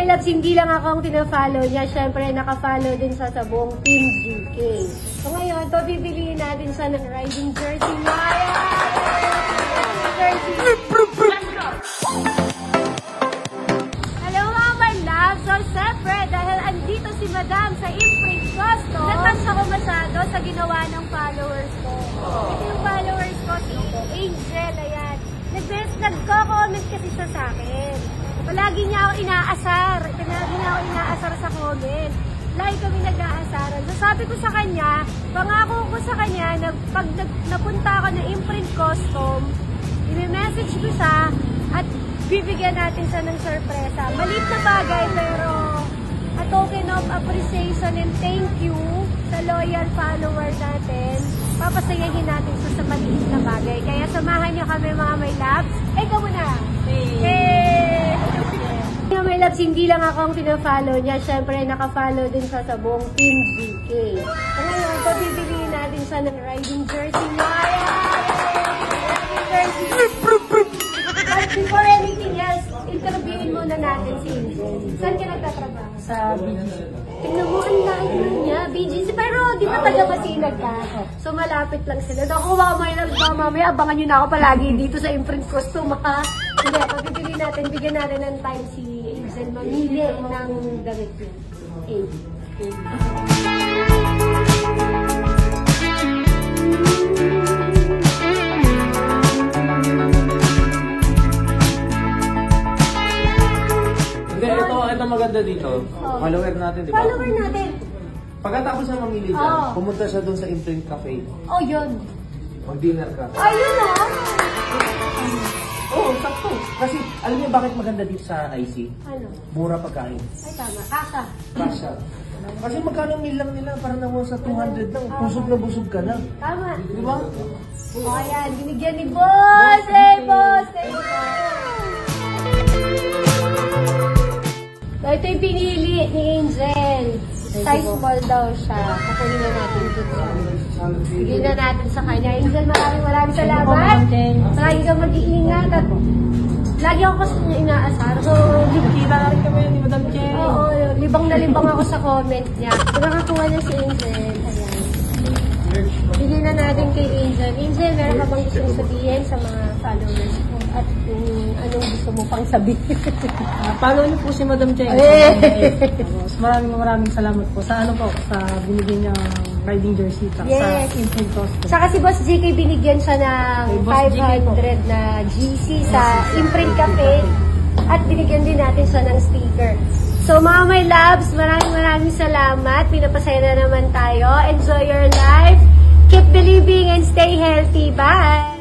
my loves, hindi lang ako ang tina-follow niya. Siyempre, naka-follow din sa buong Team GK. So ngayon, pabibiliin natin siya ng riding jersey niya. Jersey. Hello mga my loves. So siyempre, dahil andito si Madam sa Imprint Costo, natouch ako masyado sa ginawa ng followers ko. Ito yung followers ko, si Angel, ayan. Nagko-comment kasi siya sa akin. Palagi niya ako inaasar. Palagi niya ako inaasar sa comment. Lagi kami nag-aasaran. So sabi ko sa kanya, pangako ko sa kanya na pag napunta ako ng Imprint Custom, i-message ko siya at bibigyan natin siya ng sorpresa. Maliit na bagay pero a token of appreciation and thank you sa loyal follower natin. Papasayahin natin siya sa maliit na bagay. Kaya samahan niyo kami mga my loves. Ikaw muna! Hey! My loves, hindi lang ako ang tina-follow niya. Siyempre, naka-follow din siya sa buong Team GK. So ngayon, pabibiliin natin siya ng riding jersey niya. Riding jersey! But before anything else, interviewin muna natin si Angel. Saan ka nagtatrabaho? Sa BGC. Tingnan mo, ang lahat niya, BGC. Pero di ba taga-Masinag ka? So malapit lang sila. Naku, mamaya abangan nyo na ako palagi dito sa Imprint Custom, ha? Hindi, pabibili natin, bigyan natin ng time si Angel mamili ng damit yun. Ito maganda dito. Follower natin, di ba? Follower natin. Pagkatapos siya mamili dyan, pumunta siya doon sa Imprint Cafe. Oh, yun. Mag-dinner ka. Ayun na! Oo, sakto. Kasi, alam niyo bakit maganda dito sa IC? Ano? Mura pagkain. Ay, tama. Kasa. Kasha. Kasi magkano meal lang nila para naman sa 200 lang. Busog na busog ka na. Tama. Di ba? O, ayan. Binigyan ni Boss! Hey, Boss! Thank you. So, ito yung pinili ni Angel. Size small daw siya. Kukunin na natin dito. Bigyan na natin sa kanya. Angel, maraming salamat. Lagi ka mag-iingat at lagi ako kasi niya inaasar. So, Kita na rin kami ni Madam Chen. oo, libang na libang ako sa comment niya. Nakakakuha niya si Angel. Ayan. Bigyan na natin kay Angel. Angel, meron ka bang gusto sabihin sa mga followers ko? At kung anong gusto mo pang sabihin? Follow niyo po si Madam Chen. Maraming salamat po sa sa binigyan niya riding jersey sa Imprint Custom. Saka si Boss GK binigyan siya ng 500 na GC sa Imprint Cafe at binigyan din natin siya ng sticker. So mga my loves, maraming salamat. Pinapasaya na naman tayo. Enjoy your life. Keep believing and stay healthy. Bye!